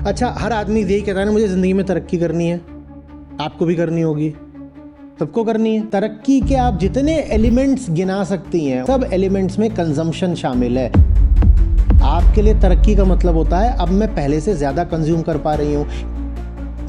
अच्छा, हर आदमी यही कहता है ना, मुझे ज़िंदगी में तरक्की करनी है। आपको भी करनी होगी, सबको करनी है। तरक्की के आप जितने एलिमेंट्स गिना सकती हैं, सब एलिमेंट्स में कंजम्पशन शामिल है। आपके लिए तरक्की का मतलब होता है अब मैं पहले से ज़्यादा कंज्यूम कर पा रही हूँ।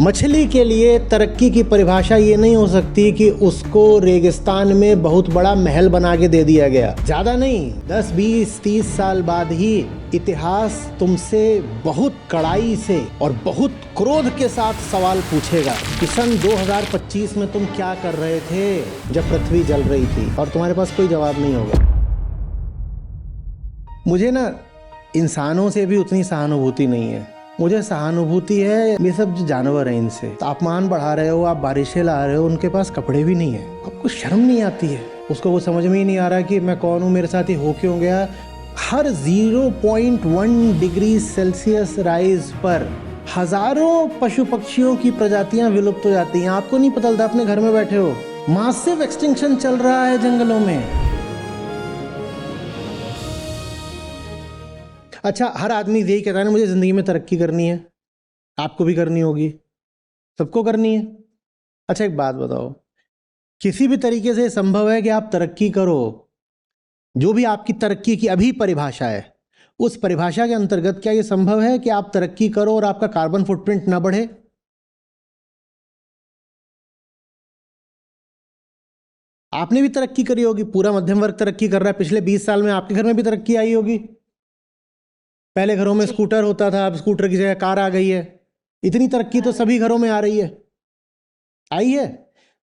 मछली के लिए तरक्की की परिभाषा ये नहीं हो सकती कि उसको रेगिस्तान में बहुत बड़ा महल बना के दे दिया गया। ज़्यादा नहीं, 10, 20, 30 साल बाद ही इतिहास तुमसे बहुत कड़ाई से और बहुत क्रोध के साथ सवाल पूछेगा कि सन 2025 में तुम क्या कर रहे थे जब पृथ्वी जल रही थी, और तुम्हारे पास कोई जवाब नहीं होगा। मुझे ना इंसानों से भी उतनी सहानुभूति नहीं है। मुझे सहानुभूति है ये सब जो जानवर हैं इनसे। तापमान बढ़ा रहे हो आप, बारिशें ला रहे हो, उनके पास कपड़े भी नहीं है, आपको शर्म नहीं आती है? उसको वो समझ में ही नहीं आ रहा कि मैं कौन हूँ, मेरे साथ ही हो क्यों गया। हर 0.1 डिग्री सेल्सियस राइज पर हजारों पशु पक्षियों की प्रजातियां विलुप्त हो जाती हैं। आपको नहीं पता चलता, अपने घर में बैठे हो। मासिव एक्सटिंक्शन चल रहा है जंगलों में। अच्छा, हर आदमी यही कहता है ना, मुझे ज़िंदगी में तरक्की करनी है। आपको भी करनी होगी, सबको करनी है। अच्छा, एक बात बताओ, किसी भी तरीके से संभव है कि आप तरक्की करो? जो भी आपकी तरक्की की अभी परिभाषा है, उस परिभाषा के अंतर्गत क्या ये संभव है कि आप तरक्की करो और आपका कार्बन फुटप्रिंट ना बढ़े? आपने भी तरक्की करी होगी, पूरा मध्यम वर्ग तरक्की कर रहा है। पिछले 20 साल में आपके घर में भी तरक्की आई होगी। पहले घरों में स्कूटर होता था, अब स्कूटर की जगह कार आ गई है। इतनी तरक्की तो सभी घरों में आ रही है, आई है।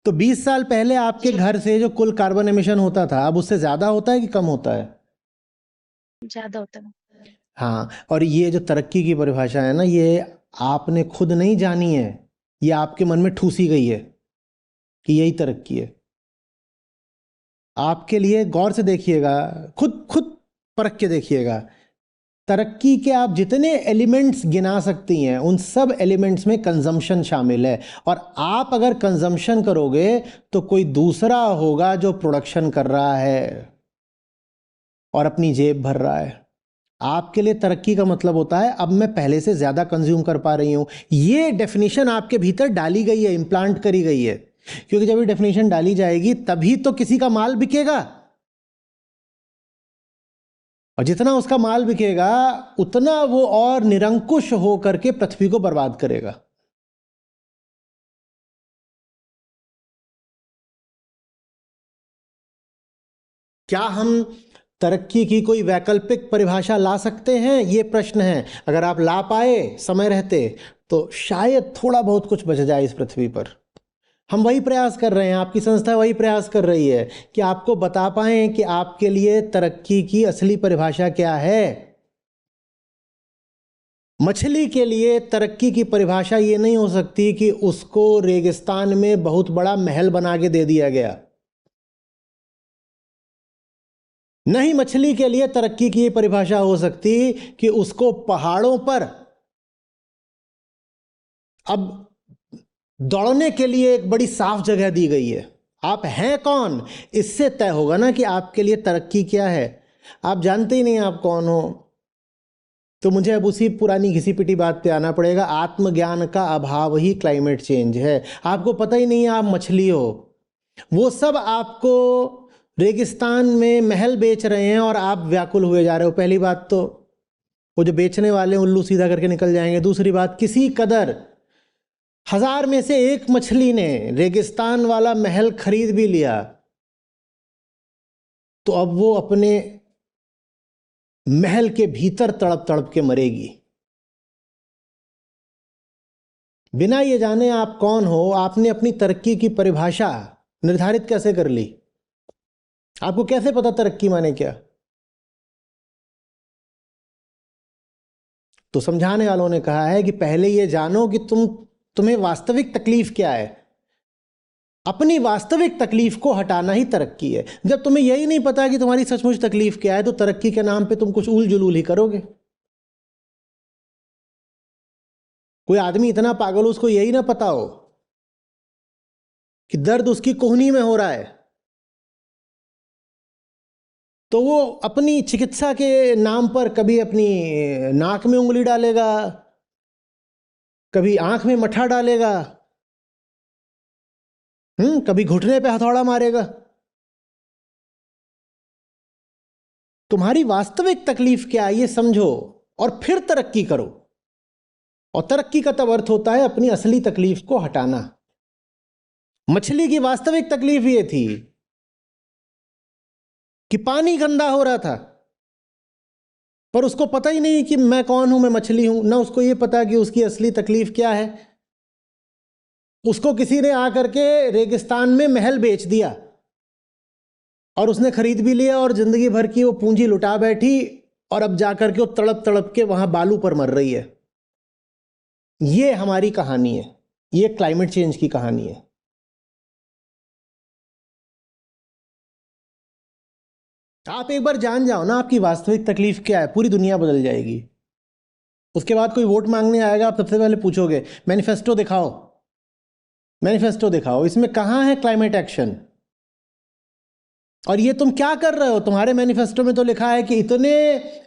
तो 20 साल पहले आपके घर से जो कुल कार्बन एमिशन होता था, अब उससे ज्यादा होता है कि कम होता है? ज्यादा होता है। हाँ, और ये जो तरक्की की परिभाषा है ना, ये आपने खुद नहीं जानी है, ये आपके मन में ठूसी गई है कि यही तरक्की है। आपके लिए गौर से देखिएगा, खुद खुद परख के देखिएगा। तरक्की के आप जितने एलिमेंट्स गिना सकती हैं, उन सब एलिमेंट्स में कंजम्पशन शामिल है। और आप अगर कंजम्पशन करोगे तो कोई दूसरा होगा जो प्रोडक्शन कर रहा है और अपनी जेब भर रहा है। आपके लिए तरक्की का मतलब होता है अब मैं पहले से ज़्यादा कंज्यूम कर पा रही हूँ। ये डेफिनेशन आपके भीतर डाली गई है, इम्प्लांट करी गई है। क्योंकि जब ये डेफिनेशन डाली जाएगी तभी तो किसी का माल बिकेगा, और जितना उसका माल बिकेगा उतना वो और निरंकुश हो करके पृथ्वी को बर्बाद करेगा। क्या हम तरक्की की कोई वैकल्पिक परिभाषा ला सकते हैं? ये प्रश्न है। अगर आप ला पाए समय रहते तो शायद थोड़ा बहुत कुछ बच जाए इस पृथ्वी पर। हम वही प्रयास कर रहे हैं, आपकी संस्था वही प्रयास कर रही है कि आपको बता पाएं कि आपके लिए तरक्की की असली परिभाषा क्या है। मछली के लिए तरक्की की परिभाषा ये नहीं हो सकती कि उसको रेगिस्तान में बहुत बड़ा महल बना के दे दिया गया। नहीं, मछली के लिए तरक्की की परिभाषा हो सकती कि उसको पहाड़ों पर अब दौड़ने के लिए एक बड़ी साफ जगह दी गई है। आप हैं कौन, इससे तय होगा ना कि आपके लिए तरक्की क्या है। आप जानते ही नहीं आप कौन हो, तो मुझे अब उसी पुरानी घिसी पिटी बात पे आना पड़ेगा। आत्मज्ञान का अभाव ही क्लाइमेट चेंज है। आपको पता ही नहीं है आप मछली हो। वो सब आपको रेगिस्तान में महल बेच रहे हैं और आप व्याकुल हुए जा रहे हो। पहली बात तो वो जो बेचने वाले उल्लू सीधा करके निकल जाएंगे। दूसरी बात, किसी कदर 1000 में से एक मछली ने रेगिस्तान वाला महल खरीद भी लिया तो अब वो अपने महल के भीतर तड़प तड़प के मरेगी। बिना ये जाने आप कौन हो, आपने अपनी तरक्की की परिभाषा निर्धारित कैसे कर ली? आपको कैसे पता तरक्की माने क्या? तो समझाने वालों ने कहा है कि पहले ये जानो कि तुम्हें वास्तविक तकलीफ क्या है। अपनी वास्तविक तकलीफ को हटाना ही तरक्की है। जब तुम्हें यही नहीं पता कि तुम्हारी सचमुच तकलीफ क्या है, तो तरक्की के नाम पे तुम कुछ उल जुलूल ही करोगे। कोई आदमी इतना पागल हो उसको यही ना पता हो कि दर्द उसकी कोहनी में हो रहा है, तो वो अपनी चिकित्सा के नाम पर कभी अपनी नाक में उंगली डालेगा, कभी आंख में मट्ठा डालेगा, कभी घुटने पे हथौड़ा मारेगा। तुम्हारी वास्तविक तकलीफ क्या है ये समझो और फिर तरक्की करो। और तरक्की का तब अर्थ होता है अपनी असली तकलीफ को हटाना। मछली की वास्तविक तकलीफ ये थी कि पानी गंदा हो रहा था, पर उसको पता ही नहीं कि मैं कौन हूं, मैं मछली हूं। ना उसको ये पता कि उसकी असली तकलीफ क्या है। उसको किसी ने आकर के रेगिस्तान में महल बेच दिया और उसने खरीद भी लिया और जिंदगी भर की वो पूंजी लुटा बैठी और अब जाकर के वो तड़प तड़प के वहां बालू पर मर रही है। ये हमारी कहानी है, ये क्लाइमेट चेंज की कहानी है। आप एक बार जान जाओ ना आपकी वास्तविक तकलीफ क्या है, पूरी दुनिया बदल जाएगी। उसके बाद कोई वोट मांगने आएगा, आप सबसे पहले पूछोगे मैनिफेस्टो दिखाओ, मैनिफेस्टो दिखाओ, इसमें कहां है क्लाइमेट एक्शन। और ये तुम क्या कर रहे हो? तुम्हारे मैनिफेस्टो में तो लिखा है कि इतने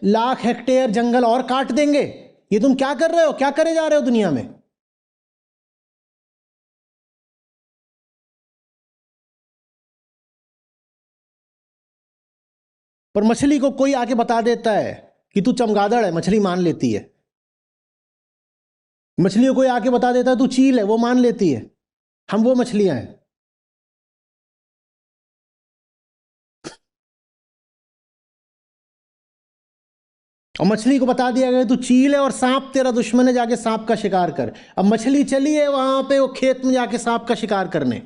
लाख हेक्टेयर जंगल और काट देंगे। ये तुम क्या कर रहे हो? क्या करे जा रहे हो दुनिया में? पर मछली को कोई आके बता देता है कि तू चमगादड़ है, मछली मान लेती है। मछलियों को आके बता देता है तू चील है, वो मान लेती है। हम वो मछलियां हैं। और मछली को बता दिया गया तू चील है और सांप तेरा दुश्मन है, जाके सांप का शिकार कर। अब मछली चली है वहां पे वो खेत में जाके सांप का शिकार करने।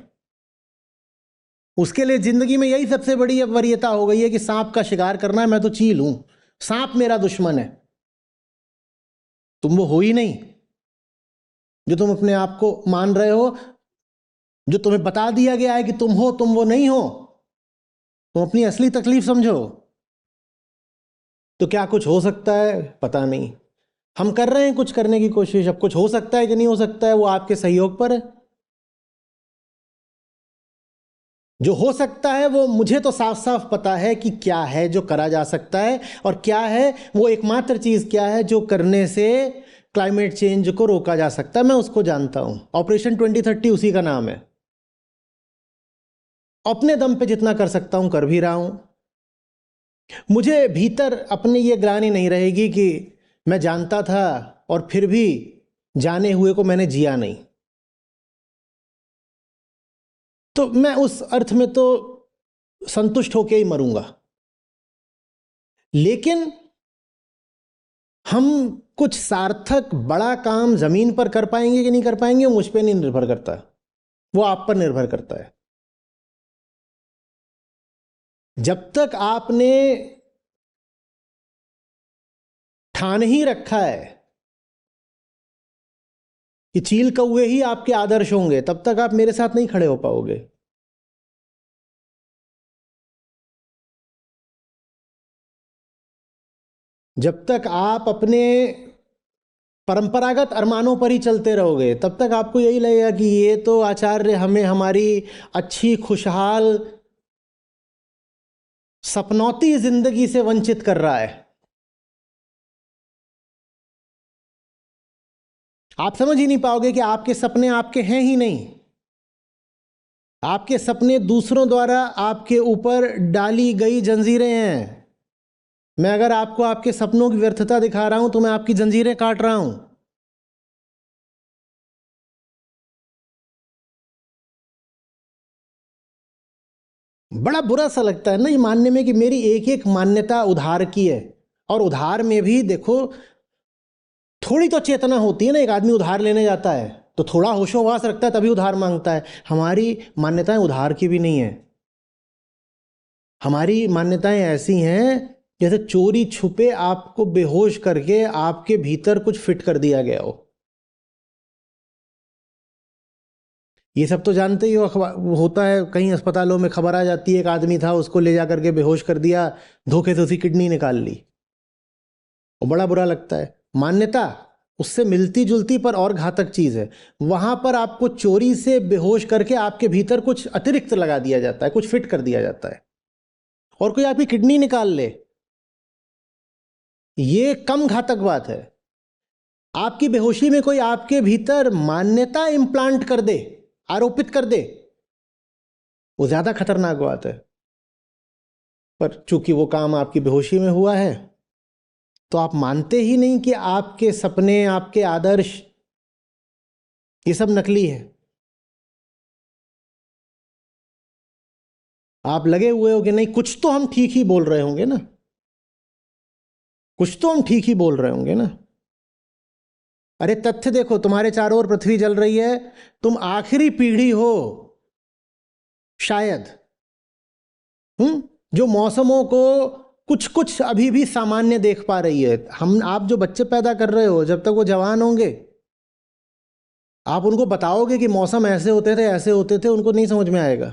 उसके लिए जिंदगी में यही सबसे बड़ी अब वरीयता हो गई है कि सांप का शिकार करना है। मैं तो चील हूं, सांप मेरा दुश्मन है। तुम वो हो ही नहीं जो तुम अपने आप को मान रहे हो, जो तुम्हें बता दिया गया है कि तुम हो, तुम वो नहीं हो। तुम अपनी असली तकलीफ समझो। तो क्या कुछ हो सकता है? पता नहीं। हम कर रहे हैं कुछ करने की कोशिश। अब कुछ हो सकता है कि नहीं हो सकता है वो आपके सहयोग पर है। जो हो सकता है वो मुझे तो साफ साफ पता है कि क्या है जो करा जा सकता है, और क्या है वो एकमात्र चीज क्या है जो करने से क्लाइमेट चेंज को रोका जा सकता है। मैं उसको जानता हूं। ऑपरेशन 2030 उसी का नाम है। अपने दम पे जितना कर सकता हूं कर भी रहा हूं। मुझे भीतर अपनी ये ग्लानि नहीं रहेगी कि मैं जानता था और फिर भी जाने हुए को मैंने जिया नहीं। तो मैं उस अर्थ में तो संतुष्ट होके ही मरूंगा। लेकिन हम कुछ सार्थक बड़ा काम जमीन पर कर पाएंगे कि नहीं कर पाएंगे, वो मुझ पर नहीं निर्भर करता, वो आप पर निर्भर करता है। जब तक आपने ठान ही रखा है कि चील कौवे ही आपके आदर्श होंगे, तब तक आप मेरे साथ नहीं खड़े हो पाओगे। जब तक आप अपने परंपरागत अरमानों पर ही चलते रहोगे, तब तक आपको यही लगेगा कि ये तो आचार्य हमें हमारी अच्छी खुशहाल सपनौती जिंदगी से वंचित कर रहा है। आप समझ ही नहीं पाओगे कि आपके सपने आपके हैं ही नहीं। आपके सपने दूसरों द्वारा आपके ऊपर डाली गई जंजीरें हैं। मैं अगर आपको आपके सपनों की व्यर्थता दिखा रहा हूं तो मैं आपकी जंजीरें काट रहा हूं। बड़ा बुरा सा लगता है ना ये मानने में कि मेरी एक एक मान्यता उधार की है। और उधार में भी देखो थोड़ी तो चेतना होती है ना। एक आदमी उधार लेने जाता है तो थोड़ा होशोहवास रखता है, तभी उधार मांगता है। हमारी मान्यताएं उधार की भी नहीं है। हमारी मान्यताएं ऐसी हैं जैसे चोरी छुपे आपको बेहोश करके आपके भीतर कुछ फिट कर दिया गया हो। ये सब तो जानते ही हो। होता है कहीं अस्पतालों में खबर आ जाती है एक आदमी था, उसको ले जा करके बेहोश कर दिया, धोखे से उसकी किडनी निकाल ली। और बड़ा बुरा लगता है। मान्यता उससे मिलती जुलती पर और घातक चीज है। वहां पर आपको चोरी से बेहोश करके आपके भीतर कुछ अतिरिक्त लगा दिया जाता है, कुछ फिट कर दिया जाता है। और कोई आपकी किडनी निकाल ले, ये कम घातक बात है। आपकी बेहोशी में कोई आपके भीतर मान्यता इम्प्लांट कर दे, आरोपित कर दे, वो ज्यादा खतरनाक बात है। पर चूंकि वो काम आपकी बेहोशी में हुआ है, तो आप मानते ही नहीं कि आपके सपने, आपके आदर्श, ये सब नकली है। आप लगे हुए हो कि नहीं, कुछ तो हम ठीक ही बोल रहे होंगे ना, कुछ तो हम ठीक ही बोल रहे होंगे ना। अरे तथ्य देखो, तुम्हारे चारों ओर पृथ्वी जल रही है, तुम आखिरी पीढ़ी हो शायद, जो मौसमों को कुछ कुछ अभी भी सामान्य देख पा रही है। आप जो बच्चे पैदा कर रहे हो, जब तक वो जवान होंगे, आप उनको बताओगे कि मौसम ऐसे होते थे, ऐसे होते थे, उनको नहीं समझ में आएगा।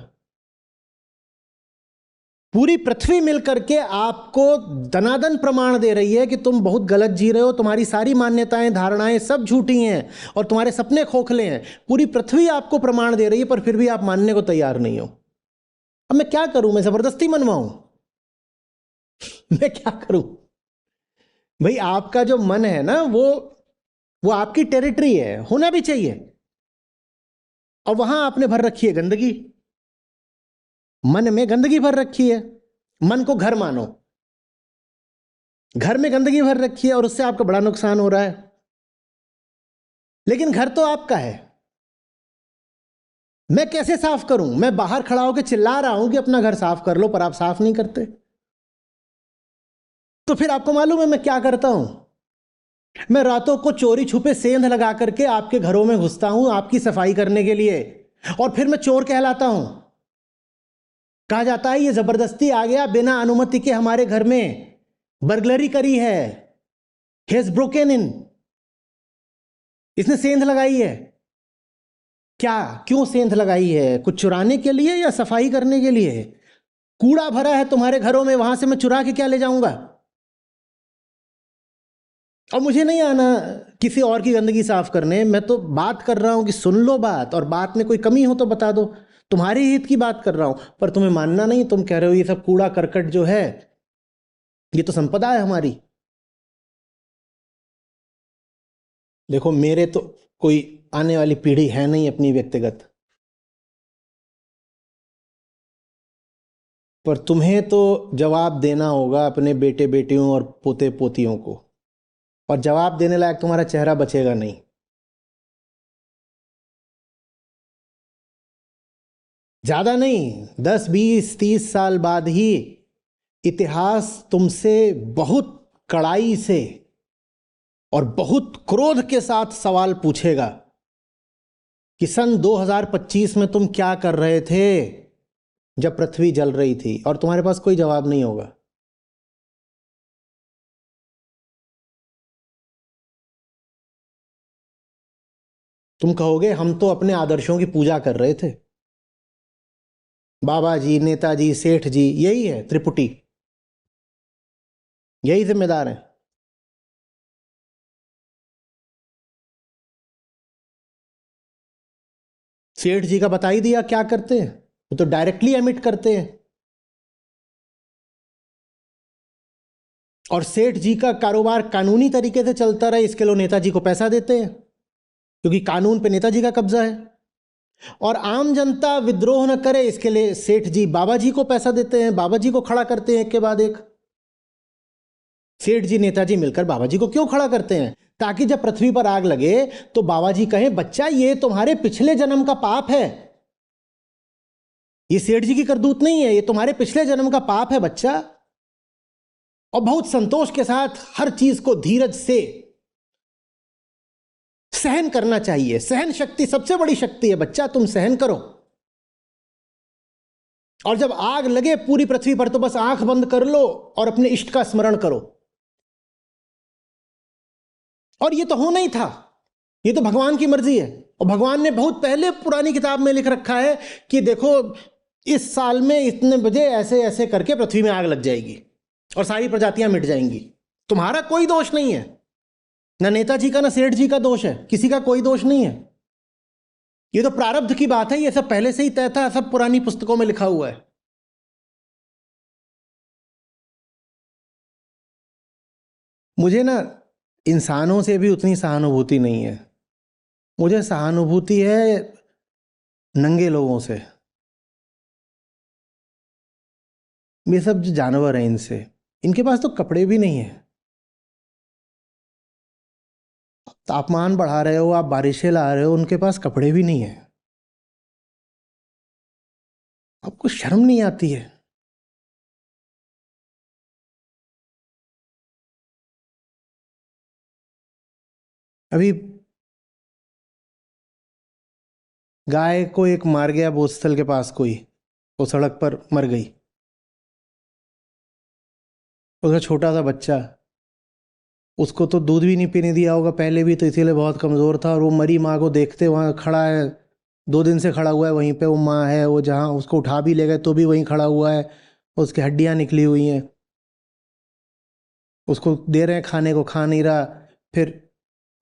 पूरी पृथ्वी मिलकर के आपको दनादन प्रमाण दे रही है कि तुम बहुत गलत जी रहे हो, तुम्हारी सारी मान्यताएं, धारणाएं सब झूठी हैं और तुम्हारे सपने खोखले हैं। पूरी पृथ्वी आपको प्रमाण दे रही है, पर फिर भी आप मानने को तैयार नहीं हो। अब मैं क्या करूं? मैं जबरदस्ती मनवाऊं? मैं क्या करूं? भाई, आपका जो मन है ना, वो आपकी टेरिटरी है, होना भी चाहिए। और वहां आपने भर रखी है गंदगी, मन में गंदगी भर रखी है। मन को घर मानो, घर में गंदगी भर रखी है और उससे आपका बड़ा नुकसान हो रहा है। लेकिन घर तो आपका है। मैं कैसे साफ करूं? मैं बाहर खड़ा होकर चिल्ला रहा हूं कि अपना घर साफ कर लो, पर आप साफ नहीं करते। तो फिर आपको मालूम है मैं क्या करता हूं? मैं रातों को चोरी छुपे सेंध लगा करके आपके घरों में घुसता हूं आपकी सफाई करने के लिए, और फिर मैं चोर कहलाता हूं। कहा जाता है ये जबरदस्ती आ गया, बिना अनुमति के हमारे घर में बर्गलरी करी है, he has broken in, इसने सेंध लगाई है। क्या, क्यों सेंध लगाई है? कुछ चुराने के लिए या सफाई करने के लिए? कूड़ा भरा है तुम्हारे घरों में, वहां से मैं चुरा के क्या ले जाऊंगा? और मुझे नहीं आना किसी और की गंदगी साफ करने। मैं तो बात कर रहा हूं कि सुन लो बात, और बात में कोई कमी हो तो बता दो। तुम्हारे हित की बात कर रहा हूं, पर तुम्हें मानना नहीं। तुम कह रहे हो ये सब कूड़ा करकट जो है, ये तो संपदा है हमारी। देखो, मेरे तो कोई आने वाली पीढ़ी है नहीं अपनी व्यक्तिगत, पर तुम्हें तो जवाब देना होगा अपने बेटे बेटियों और पोते पोतियों को, और जवाब देने लायक तुम्हारा चेहरा बचेगा नहीं। ज्यादा नहीं, 10 20 30 साल बाद ही इतिहास तुमसे बहुत कड़ाई से और बहुत क्रोध के साथ सवाल पूछेगा कि सन 2025 में तुम क्या कर रहे थे जब पृथ्वी जल रही थी, और तुम्हारे पास कोई जवाब नहीं होगा। तुम कहोगे हम तो अपने आदर्शों की पूजा कर रहे थे। बाबा जी, नेताजी, सेठ जी, यही है त्रिपुटी, यही जिम्मेदार है। सेठ जी का बता ही दिया क्या करते हैं, वो तो डायरेक्टली एमिट करते हैं। और सेठ जी का कारोबार कानूनी तरीके से चलता रहे, इसके लिए नेताजी को पैसा देते हैं, क्योंकि कानून पे नेताजी का कब्जा है। और आम जनता विद्रोह न करे, इसके लिए सेठ जी बाबा जी को पैसा देते हैं, बाबा जी को खड़ा करते हैं एक के बाद एक। सेठ जी नेताजी मिलकर बाबा जी को क्यों खड़ा करते हैं? ताकि जब पृथ्वी पर आग लगे तो बाबा जी कहें बच्चा ये तुम्हारे पिछले जन्म का पाप है, ये सेठ जी की करतूत नहीं है, ये तुम्हारे पिछले जन्म का पाप है बच्चा। और बहुत संतोष के साथ हर चीज को धीरज से सहन करना चाहिए। सहन शक्ति सबसे बड़ी शक्ति है बच्चा, तुम सहन करो। और जब आग लगे पूरी पृथ्वी पर तो बस आंख बंद कर लो और अपने इष्ट का स्मरण करो। और ये तो होना ही था, ये तो भगवान की मर्जी है। और भगवान ने बहुत पहले पुरानी किताब में लिख रखा है कि देखो इस साल में इतने बजे ऐसे ऐसे करके पृथ्वी में आग लग जाएगी और सारी प्रजातियां मिट जाएंगी। तुम्हारा कोई दोष नहीं है, ना नेताजी का ना सेठ जी का दोष है, किसी का कोई दोष नहीं है। ये तो प्रारब्ध की बात है, ये सब पहले से ही तय था, सब पुरानी पुस्तकों में लिखा हुआ है। मुझे ना इंसानों से भी उतनी सहानुभूति नहीं है। मुझे सहानुभूति है नंगे लोगों से, ये सब जो जानवर हैं इनसे, इनके पास तो कपड़े भी नहीं है। तापमान बढ़ा रहे हो आप, बारिशें ला रहे हो, उनके पास कपड़े भी नहीं है। आपको शर्म नहीं आती है? अभी गाय को एक मार गया बोस्थल के पास कोई, वो सड़क पर मर गई। उसका छोटा सा बच्चा, उसको तो दूध भी नहीं पीने दिया होगा पहले भी, तो इसीलिए बहुत कमज़ोर था। और वो मरी माँ को देखते वहाँ खड़ा है, 2 दिन से खड़ा हुआ है वहीं पे। वो माँ है, वो जहाँ उसको उठा भी ले गए तो भी वहीं खड़ा हुआ है, उसकी हड्डियाँ निकली हुई हैं। उसको दे रहे हैं खाने को, खा नहीं रहा। फिर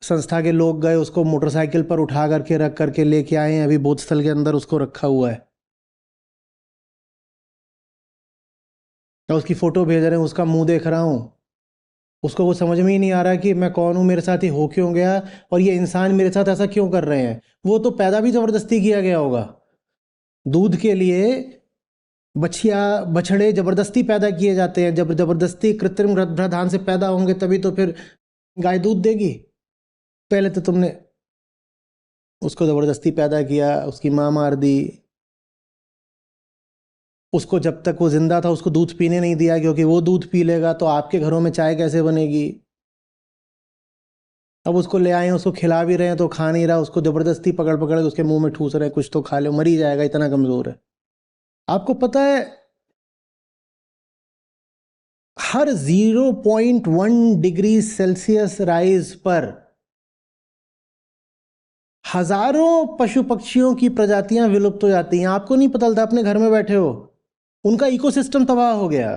संस्था के लोग गए, उसको मोटरसाइकिल पर उठा करके रख करके लेके आए हैं, अभी बोधस्थल के अंदर उसको रखा हुआ है। और उसकी फ़ोटो भेज रहे हैं, उसका मुंह देख रहा हूँ। उसको वो समझ में ही नहीं आ रहा कि मैं कौन हूँ, मेरे साथ ये हो क्यों गया, और ये इंसान मेरे साथ ऐसा क्यों कर रहे हैं। वो तो पैदा भी ज़बरदस्ती किया गया होगा। दूध के लिए बछिया बछड़े ज़बरदस्ती पैदा किए जाते हैं। जब ज़बरदस्ती कृत्रिम गर्भाधान से पैदा होंगे तभी तो फिर गाय दूध देगी। पहले तो तुमने उसको ज़बरदस्ती पैदा किया, उसकी माँ मार दी। उसको जब तक वो ज़िंदा था उसको दूध पीने नहीं दिया, क्योंकि वो दूध पी लेगा तो आपके घरों में चाय कैसे बनेगी। अब उसको ले आए हैं, उसको खिला भी रहे हैं तो खा नहीं रहा। उसको ज़बरदस्ती पकड़ पकड़ के उसके मुंह में ठूस रहे हैं, कुछ तो खा ले, मर ही जाएगा, इतना कमज़ोर है। आपको पता है हर 0.1 डिग्री सेल्सियस राइज पर हजारों पशु पक्षियों की प्रजातियां विलुप्त हो जाती हैं। आपको नहीं पता चलता, अपने घर में बैठे हो, उनका इकोसिस्टम तबाह हो गया।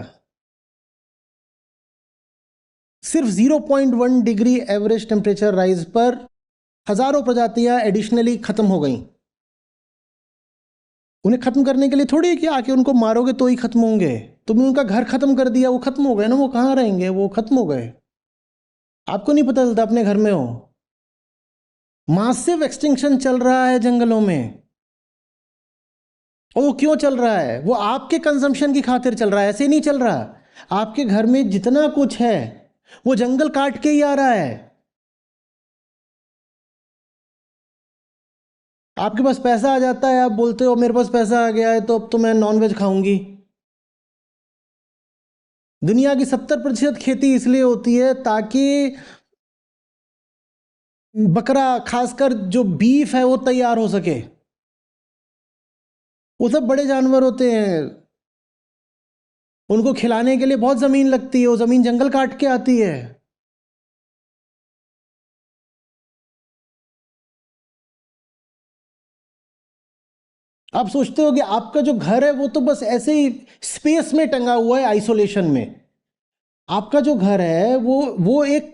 सिर्फ 0.1 डिग्री एवरेज टेम्परेचर राइज पर हजारों प्रजातियां एडिशनली खत्म हो गई। उन्हें खत्म करने के लिए थोड़ी कि आके उनको मारोगे तो ही खत्म होंगे। तुमने उनका घर खत्म कर दिया, वो खत्म हो गए ना, वो कहाँ रहेंगे, वो खत्म हो गए। आपको नहीं पता चलता, अपने घर में हो। मासिव एक्सटिंक्शन चल रहा है जंगलों में। और वो क्यों चल रहा है? वो आपके कंजम्पशन की खातिर चल रहा है, ऐसे नहीं चल रहा। आपके घर में जितना कुछ है वो जंगल काट के ही आ रहा है। आपके पास पैसा आ जाता है, आप बोलते हो मेरे पास पैसा आ गया है तो अब तो मैं नॉनवेज खाऊंगी। दुनिया की 70% खेती इसलिए होती है ताकि बकरा, खासकर जो बीफ है, वो तैयार हो सके। वो सब बड़े जानवर होते हैं, उनको खिलाने के लिए बहुत ज़मीन लगती है, वो ज़मीन जंगल काट के आती है। आप सोचते हो कि आपका जो घर है वो तो बस ऐसे ही स्पेस में टंगा हुआ है, आइसोलेशन में। आपका जो घर है वो एक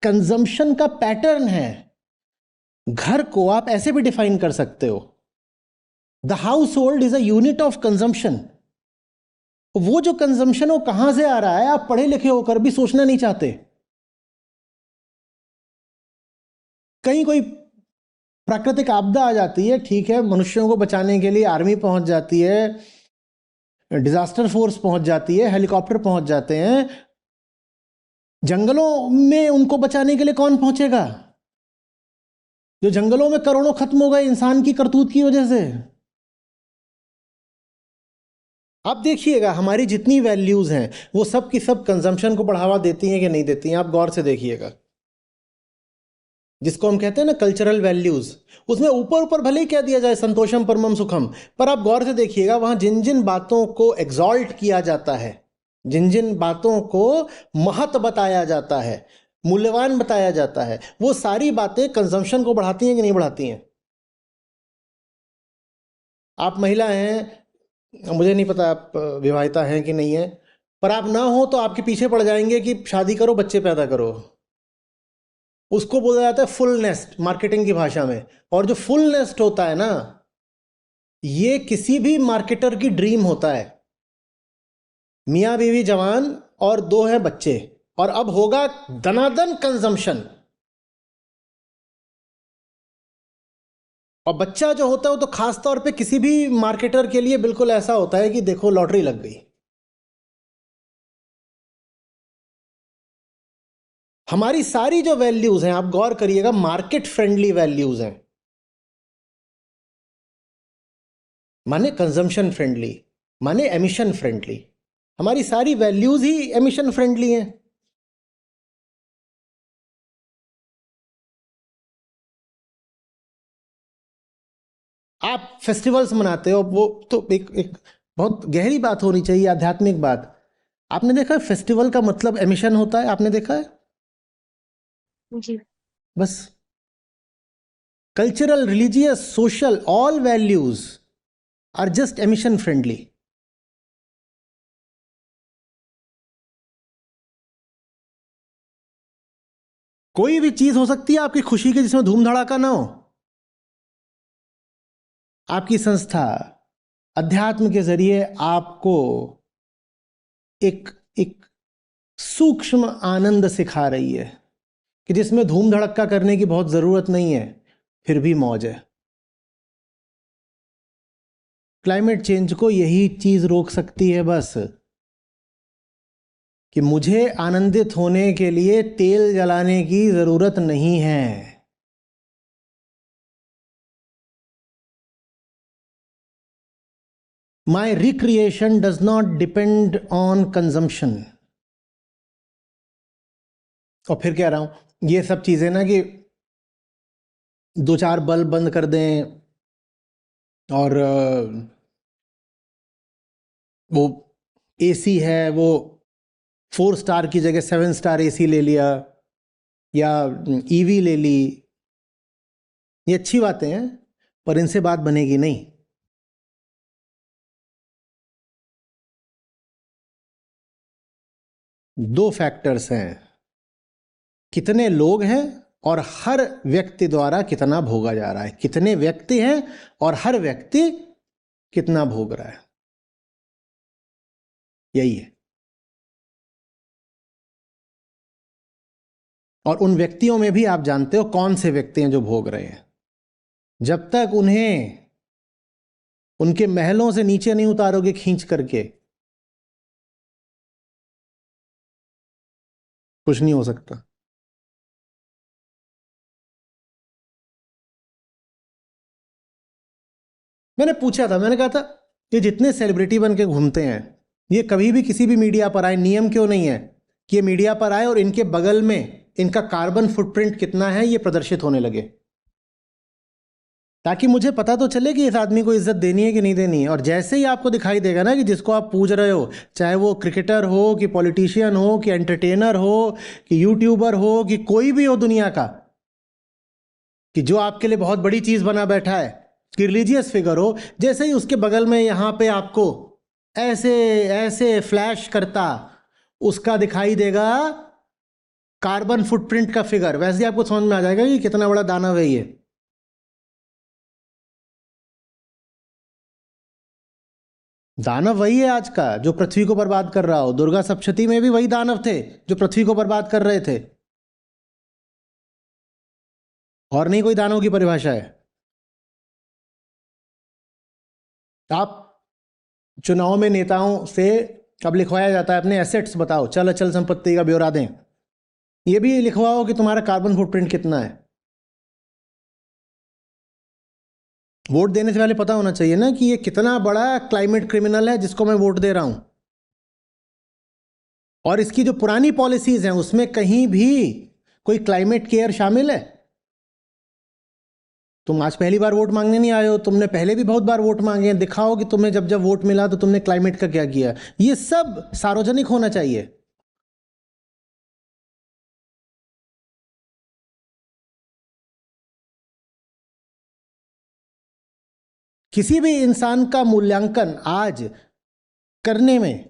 कंजम्पशन का पैटर्न है। घर को आप ऐसे भी डिफाइन कर सकते हो, the house hold is a unit of consumption. वो जो कंजम्पशन वो कहां से आ रहा है, आप पढ़े लिखे होकर भी सोचना नहीं चाहते। कहीं कोई प्राकृतिक आपदा आ जाती है, ठीक है, मनुष्यों को बचाने के लिए आर्मी पहुंच जाती है, डिजास्टर फोर्स पहुंच जाती है, हेलीकॉप्टर पहुंच जाते हैं। जंगलों में उनको बचाने के लिए कौन पहुंचेगा? जो जंगलों में करोड़ों खत्म हो गए इंसान की करतूत की वजह से। आप देखिएगा हमारी जितनी वैल्यूज हैं वो सब की सब कंजम्पशन को बढ़ावा देती हैं कि नहीं देती हैं, आप गौर से देखिएगा। जिसको हम कहते हैं ना कल्चरल वैल्यूज, उसमें ऊपर ऊपर भले ही कह दिया जाए संतोषम परमम सुखम, पर आप गौर से देखिएगा वहां जिन जिन बातों को एग्जॉल्ट किया जाता है, जिन जिन बातों को महत बताया जाता है, मूल्यवान बताया जाता है, वो सारी बातें कंजम्पशन को बढ़ाती हैं कि नहीं बढ़ाती हैं। आप महिला हैं, मुझे नहीं पता आप विवाहिता हैं कि नहीं है, पर आप ना हो तो आपके पीछे पड़ जाएंगे कि शादी करो, बच्चे पैदा करो। उसको बोला जाता है फुल नेस्ट मार्केटिंग की भाषा में। और जो फुल नेस्ट होता है ना, ये किसी भी मार्केटर की ड्रीम होता है। मियाँ बीवी जवान और 2 हैं बच्चे, और अब होगा दनादन कंजम्पशन। और बच्चा जो होता है वो तो खास तौर पे किसी भी मार्केटर के लिए बिल्कुल ऐसा होता है कि देखो लॉटरी लग गई। हमारी सारी जो वैल्यूज हैं, आप गौर करिएगा, मार्केट फ्रेंडली वैल्यूज हैं, माने कंजम्पशन फ्रेंडली, माने एमिशन फ्रेंडली। हमारी सारी वैल्यूज ही एमिशन फ्रेंडली हैं। आप फेस्टिवल्स मनाते हो, वो तो एक बहुत गहरी बात होनी चाहिए, आध्यात्मिक बात। आपने देखा है फेस्टिवल का मतलब एमिशन होता है? आपने देखा है? जी। बस cultural, religious, social, all values are just emission friendly. कोई भी चीज हो सकती है आपकी खुशी की जिसमें धूम धड़ाका ना हो। आपकी संस्था अध्यात्म के जरिए आपको एक एक सूक्ष्म आनंद सिखा रही है कि जिसमें धूम धड़क्का करने की बहुत जरूरत नहीं है, फिर भी मौज है। क्लाइमेट चेंज को यही चीज रोक सकती है बस, कि मुझे आनंदित होने के लिए तेल जलाने की जरूरत नहीं है। My recreation does not depend on consumption. और फिर कह रहा हूं ये सब चीजें ना कि 2-4 बल्ब बंद कर दें और वो एसी है वो 4 स्टार की जगह 7 स्टार एसी ले लिया, या ईवी ले ली, ये अच्छी बातें हैं, पर इनसे बात बनेगी नहीं। दो फैक्टर्स हैं, कितने लोग हैं और हर व्यक्ति द्वारा कितना भोगा जा रहा है। कितने व्यक्ति हैं और हर व्यक्ति कितना भोग रहा है, यही है। और उन व्यक्तियों में भी आप जानते हो कौन से व्यक्ति हैं जो भोग रहे हैं। जब तक उन्हें उनके महलों से नीचे नहीं उतारोगे खींच करके, कुछ नहीं हो सकता। मैंने पूछा था, मैंने कहा था ये जितने सेलिब्रिटी बन के घूमते हैं, ये कभी भी किसी भी मीडिया पर आए, नियम क्यों नहीं है कि ये मीडिया पर आए और इनके बगल में इनका कार्बन फुटप्रिंट कितना है ये प्रदर्शित होने लगे, ताकि मुझे पता तो चले कि इस आदमी को इज्जत देनी है कि नहीं देनी है। और जैसे ही आपको दिखाई देगा ना कि जिसको आप पूज रहे हो, चाहे वो क्रिकेटर हो कि पॉलिटिशियन हो कि एंटरटेनर हो कि यूट्यूबर हो कि कोई भी हो दुनिया का, कि जो आपके लिए बहुत बड़ी चीज बना बैठा है, कि रिलीजियस फिगर हो, जैसे ही उसके बगल में यहाँ पे आपको ऐसे ऐसे फ्लैश करता उसका दिखाई देगा कार्बन फुटप्रिंट का फिगर, वैसे ही आपको समझ में आ जाएगा कि कितना बड़ा दानव है ये। दानव वही है आज का जो पृथ्वी को बर्बाद कर रहा हो। दुर्गा सप्तशती में भी वही दानव थे जो पृथ्वी को बर्बाद कर रहे थे, और नहीं कोई दानव की परिभाषा है। आप चुनाव में नेताओं से अब लिखवाया जाता है अपने एसेट्स बताओ, चल अचल संपत्ति का ब्यौरा दें, ये भी लिखवाओ कि तुम्हारा कार्बन फुटप्रिंट कितना है। वोट देने से पहले पता होना चाहिए ना कि ये कितना बड़ा क्लाइमेट क्रिमिनल है जिसको मैं वोट दे रहा हूं। और इसकी जो पुरानी पॉलिसीज हैं उसमें कहीं भी कोई क्लाइमेट केयर शामिल है? तुम आज पहली बार वोट मांगने नहीं आए हो, तुमने पहले भी बहुत बार वोट मांगे हैं। दिखाओ कि तुम्हें जब जब वोट मिला तो तुमने क्लाइमेट का क्या किया। ये सब सार्वजनिक होना चाहिए। किसी भी इंसान का मूल्यांकन आज करने में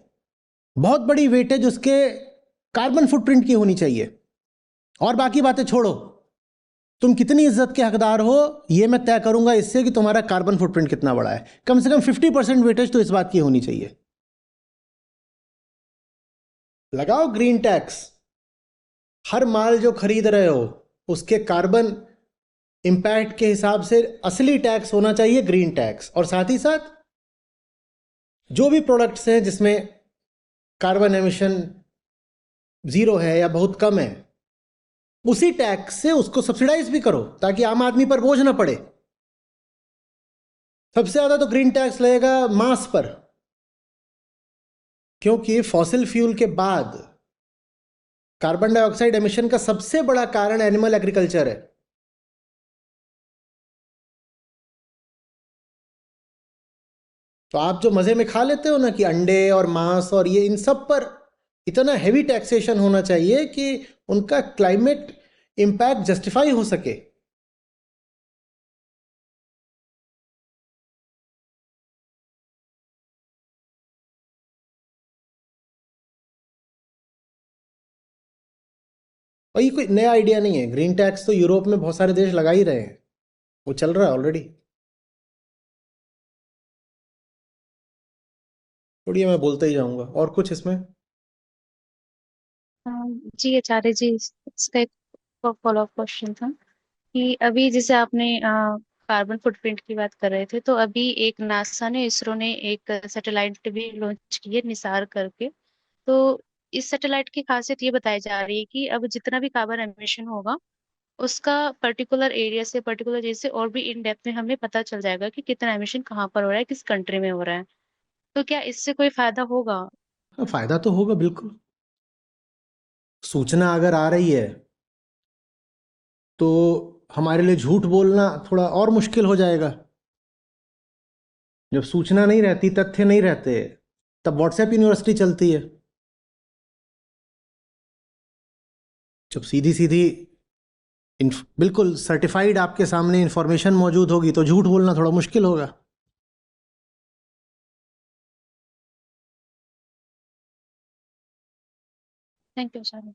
बहुत बड़ी वेटेज उसके कार्बन फुटप्रिंट की होनी चाहिए। और बाकी बातें छोड़ो, तुम कितनी इज्जत के हकदार हो ये मैं तय करूंगा इससे कि तुम्हारा कार्बन फुटप्रिंट कितना बड़ा है। कम से कम 50% वेटेज तो इस बात की होनी चाहिए। लगाओ ग्रीन टैक्स, हर माल जो खरीद रहे हो उसके कार्बन इम्पैक्ट के हिसाब से असली टैक्स होना चाहिए ग्रीन टैक्स, और साथ ही साथ जो भी प्रोडक्ट्स हैं जिसमें कार्बन एमिशन जीरो है या बहुत कम है, उसी टैक्स से उसको सब्सिडाइज भी करो ताकि आम आदमी पर बोझ ना पड़े। सबसे ज्यादा तो ग्रीन टैक्स लगेगा मांस पर, क्योंकि फॉसिल फ्यूल के बाद कार्बन डाइऑक्साइड एमिशन का सबसे बड़ा कारण एनिमल एग्रीकल्चर है। तो आप जो मजे में खा लेते हो ना कि अंडे और मांस और ये, इन सब पर इतना हैवी टैक्सेशन होना चाहिए कि उनका क्लाइमेट इम्पैक्ट जस्टिफाई हो सके। और ये कोई नया आइडिया नहीं है, ग्रीन टैक्स तो यूरोप में बहुत सारे देश लगा ही रहे हैं, वो चल रहा है ऑलरेडी। थोड़ी मैं बोलते ही जाऊंगा। और कुछ इसमें? जी आचार्य जी, इसका एक फॉलो अप क्वेश्चन था कि अभी जैसे आपने कार्बन फुटप्रिंट की बात कर रहे थे, तो अभी एक नासा ने, इसरो ने एक सैटेलाइट भी लॉन्च की है निसार करके। तो इस सैटेलाइट की खासियत ये बताई जा रही है कि अब जितना भी कार्बन एमिशन होगा उसका पर्टिकुलर एरिया से, पर्टिकुलर जैसे और भी इन डेप्थ में हमें पता चल जाएगा कि कितना एमिशन कहाँ पर हो रहा है, किस कंट्री में हो रहा है। तो क्या इससे कोई फायदा होगा? हाँ, फायदा तो होगा बिल्कुल। सूचना अगर आ रही है तो हमारे लिए झूठ बोलना थोड़ा और मुश्किल हो जाएगा। जब सूचना नहीं रहती, तथ्य नहीं रहते, तब व्हाट्सएप यूनिवर्सिटी चलती है। जब सीधी सीधी बिल्कुल सर्टिफाइड आपके सामने इंफॉर्मेशन मौजूद होगी तो झूठ बोलना थोड़ा मुश्किल होगा। Thank you sir.